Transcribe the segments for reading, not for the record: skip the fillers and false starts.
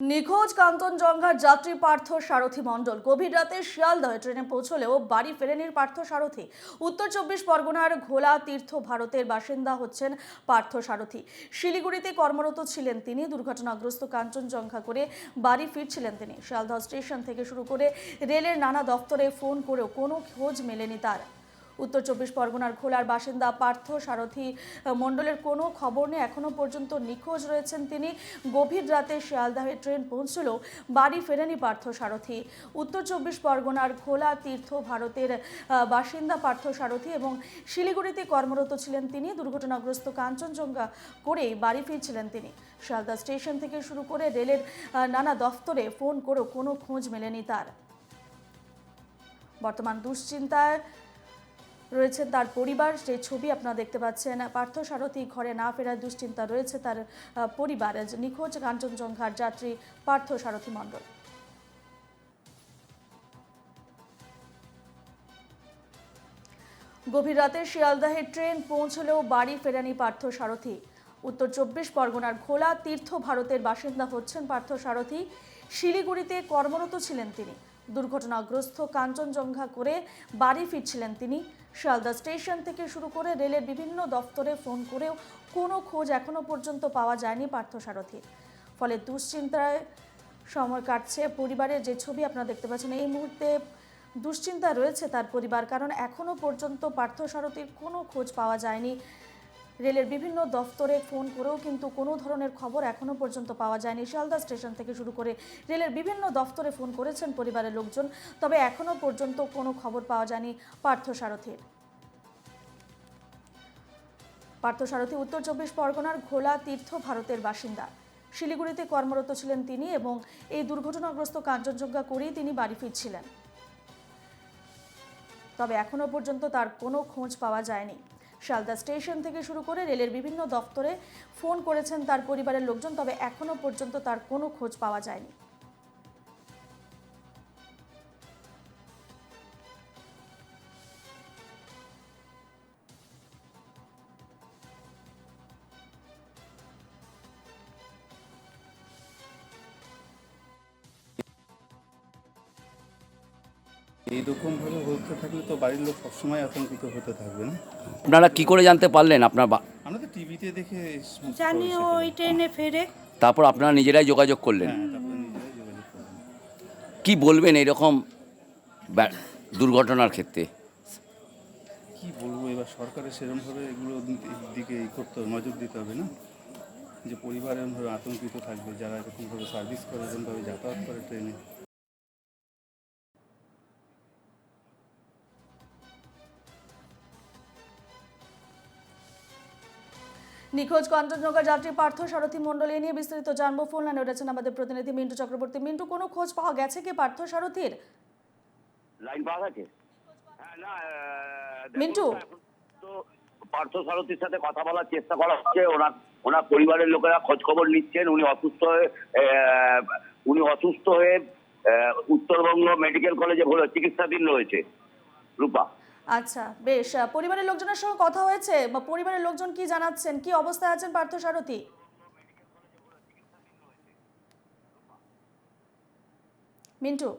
নিখোঁজ কাঞ্চনজঙ্ঘার যাত্রী পার্থ সারথী মণ্ডল গভীর রাতে শিয়ালদহে ট্রেনে পৌঁছলেও বাড়ি ফেরেনি পার্থ সারথী। উত্তর 24 পরগনার ঘোলা তীর্থ ভারতের বাসিন্দা হচ্ছেন পার্থ সারথী। শিলিগুড়িতে কর্মরত ছিলেন তিনি। দুর্ঘটনাগ্রস্ত কাঞ্চনজঙ্ঘা করে বাড়ি ফিরছিলেন তিনি। শিয়ালদহ স্টেশন থেকে শুরু করে রেলের নানা দফতরে ফোন করেও কোনো খোঁজ মেলেনি তার। উত্তর 24 পরগনার ঘোলার বাসিন্দা পার্থ সারথী মণ্ডলের কোনো খবর নেই। এখনো পর্যন্ত নিখোঁজ রয়েছেন তিনি। গভীর রাতে শিয়ালদাহে ট্রেন পৌঁছলেও বাড়ি ফেরেনি পার্থ সারথী। উত্তর 24 পরগনার ঘোলা তীর্থ ভারতের বাসিন্দা পার্থ সারথী এবং শিলিগুড়িতে কর্মরত ছিলেন তিনি। দুর্ঘটনাগ্রস্ত কাঞ্চনজঙ্ঘা করেই বাড়ি ফিরছিলেন তিনি। শিয়ালদা স্টেশন থেকে শুরু করে রেলের নানা দফতরে ফোন করেও কোনো খোঁজ মেলেনি তার। বর্তমান দুশ্চিন্তায় রয়েছে তার পরিবার। সেই ছবি আপনারা দেখতে পাচ্ছেন। পার্থ সারথী ঘরে না ফেরার দুশ্চিন্তা রয়েছে তার পরিবার। নিখোঁজ কাঞ্চনজঙ্ঘার যাত্রী পার্থ সারথী মণ্ডল। গভীর রাতে শিয়ালদাহে ট্রেন পৌঁছলেও বাড়ি ফেরেনি পার্থ সারথী। উত্তর 24 পরগনার ঘোলা তীর্থ ভারতের বাসিন্দা হচ্ছেন পার্থ সারথী। শিলিগুড়িতে কর্মরত ছিলেন তিনি। দুর্ঘটনাগ্রস্ত কাঞ্চনজঙ্ঘা করে বাড়ি ফিরছিলেন তিনি। শিয়ালদা স্টেশন থেকে শুরু করে রেলের বিভিন্ন দফতরে ফোন করেও কোনো খোঁজ এখনো পর্যন্ত পাওয়া যায়নি পার্থ সারথীর। ফলে দুশ্চিন্তায় সময় কাটছে পরিবারের। যে ছবি আপনারা দেখতে পাচ্ছেন, এই মুহূর্তে দুশ্চিন্তা রয়েছে তার পরিবার, কারণ এখনো পর্যন্ত পার্থ সারথীর কোনো খোঁজ পাওয়া যায়নি। রেলের বিভিন্ন দফতরে ফোন করেও কিন্তু কোনো ধরনের খবর এখনো পর্যন্ত পাওয়া যায়নি। শিয়ালদা স্টেশন থেকে শুরু করে রেলের বিভিন্ন দফতরে ফোন করেছেন পরিবারের লোকজন, তবে এখনো পর্যন্ত কোনো খবর পাওয়া যায়নি পার্থ সারথীর। পার্থ সারথী উত্তর 24 পরগনার ঘোলা তীর্থ ভারতের বাসিন্দা। শিলিগুড়িতে কর্মরত ছিলেন তিনি এবং এই দুর্ঘটনাগ্রস্ত কাঞ্চনজঙ্ঘা করেই তিনি বাড়ি ফিরছিলেন। তবে এখনো পর্যন্ত তার কোনো খোঁজ পাওয়া যায়নি। শিয়ালদা স্টেশন থেকে শুরু করে রেলের বিভিন্ন দফতরে ফোন করেছেন তার পরিবারের লোকজন, তবে এখনো পর্যন্ত তার কোনো খোঁজ পাওয়া যায়নি। এইরকম ভাবে বলতে থাকলে তো বাড়ির লোক সবসময় আতঙ্কিত হতে থাকবে না। আপনারা কি করে জানতে পারলেন আপনার আমরা তো টিভিতে দেখে জানি ও ওই ট্রেনে ফেরে। তারপর আপনারা নিজেরাই যোগাযোগ করলেন? হ্যাঁ, তারপরে নিজেরাই যোগাযোগ করলাম। কি বলবেন এরকম দুর্ঘটনার ক্ষেত্রে? কি বলবো, এবার সরকারের সেরকমভাবে এগুলো দিকে করতে হবে, নজর দিতে হবে না, যে পরিবার এরকমভাবে আতঙ্কিত থাকবে, যারা এরকমভাবে সার্ভিস করে, এরকমভাবে যাতায়াত করে ট্রেনে। নিখোঁজ কাঞ্চনজঙ্ঘা যাত্রী পার্থ সারথী মণ্ডল নিয়ে বিস্তারিত জানবো। ফোন লাইনে রয়েছেন আমাদের প্রতিনিধি মিন্টু চক্রবর্তী। মিন্টু, কোনো খোঁজ পাওয়া গেছে কি পার্থ সারথীর? লাইন পাওয়া গেছে? হ্যাঁ, না, দেখুন, মিন্টু। এখন তো পার্থ সারথীর সাথে কথা বলার চেষ্টা করা হচ্ছে। ওনার ওনার পরিবারের লোকেরা খোঁজ খবর নিচ্ছেন। উনি অসুস্থ হয়ে উত্তরবঙ্গ মেডিকেল কলেজে চিকিৎসাধীন রয়েছে। রূপা, আচ্ছা, বেশ। পরিবারের লোকজনের সঙ্গে কথা হয়েছে বা পরিবারের লোকজন কি জানাচ্ছেন, কি অবস্থায় আছেন পার্থ সারথী? মিন্টু,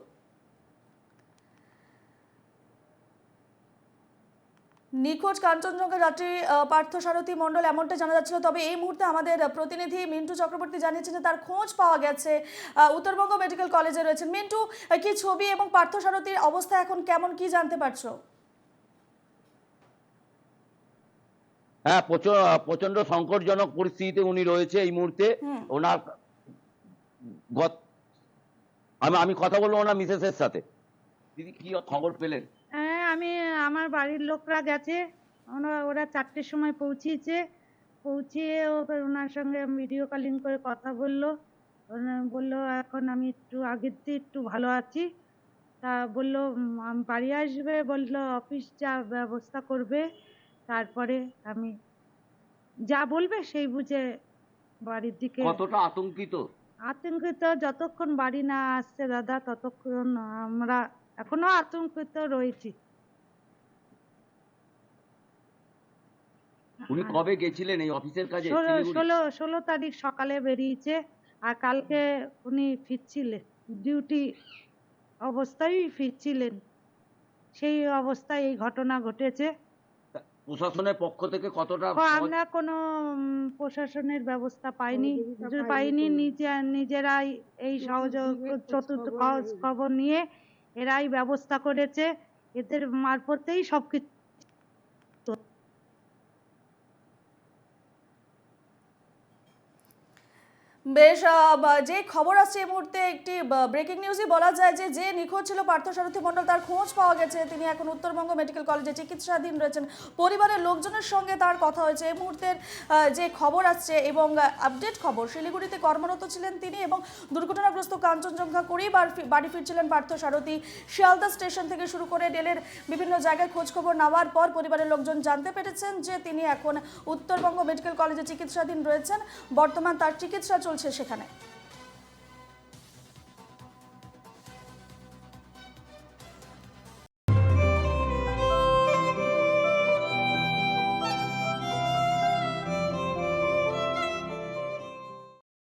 নিখোঁজ কাঞ্চনজঙ্ঘা যাত্রী পার্থ সারথী মণ্ডল এমনটা জানা যাচ্ছিল, তবে এই মুহূর্তে আমাদের প্রতিনিধি মিন্টু চক্রবর্তী জানিয়েছেন যে তার খোঁজ পাওয়া গেছে। উত্তরবঙ্গ মেডিকেল কলেজে রয়েছেন। মিন্টু, কি ছবি এবং পার্থ সারথীর অবস্থা এখন কেমন, কি জানতে পারছো? হ্যাঁ, প্রচন্ড সংকটজনক পরিস্থিতিতে উনি রয়েছে এই মুহূর্তে। ওনার আমি কথা বলবো ওনার মিসেসের সাথে। দিদি, কি খবর পেলেন? হ্যাঁ, আমার বাড়ির লোকরা গেছে। ওরা 4টের সময় পৌঁছিয়ে ওনার সঙ্গে ভিডিও কলিং করে কথা বললো। বললো এখন আমি একটু আগের চেয়ে একটু ভালো আছি। তা বললো বাড়ি আসবে, বললো অফিস যা ব্যবস্থা করবে, তারপরে আমি যা বলবে সেই বুঝে বাড়ির দিকে। কতটা আতঙ্কিত? আতঙ্কিত যতক্ষণ বাড়ি না আসছে দাদা, ততক্ষণ আমরা এখনো আতঙ্কিত রয়েছি। উনি কবে গেছিলেন এই অফিসের কাজে? 16 তারিখ সকালে বেরিয়েছে। আর কালকে উনি ফিরছিলেন, ডিউটি অবস্থায় ফিরছিলেন, সেই অবস্থায় এই ঘটনা ঘটেছে। প্রশাসনের পক্ষ থেকে কতটা আমরা কোনো প্রশাসনের ব্যবস্থা পাইনি, নিজেরাই এই সহযোগ চতুর্থ খবর নিয়ে এরাই ব্যবস্থা করেছে, এদের মারফতেই সবকিছু। বেশ, যে খবর আসছে এই মুহূর্তে একটি ব্রেকিং নিউজই বলা যায় যে নিখোঁজ ছিল পার্থসারথী মণ্ডল, তার খোঁজ পাওয়া গেছে। তিনি এখন উত্তরবঙ্গ মেডিকেল কলেজে চিকিৎসাধীন রয়েছেন। পরিবারের লোকজনের সঙ্গে তার কথা হয়েছে। এই মুহূর্তের যে খবর আসছে এবং আপডেট খবর, শিলিগুড়িতে কর্মরত ছিলেন তিনি এবং দুর্ঘটনাগ্রস্ত কাঞ্চনজঙ্ঘা করেই বাড়ি ফিরছিলেন পার্থসারথী। শিয়ালদা স্টেশন থেকে শুরু করে রেলের বিভিন্ন জায়গায় খোঁজ খবর নেওয়ার পর পরিবারের লোকজন জানতে পেরেছেন যে তিনি এখন উত্তরবঙ্গ মেডিকেল কলেজে চিকিৎসাধীন রয়েছেন। বর্তমান তার চিকিৎসা চলছে সেখানে।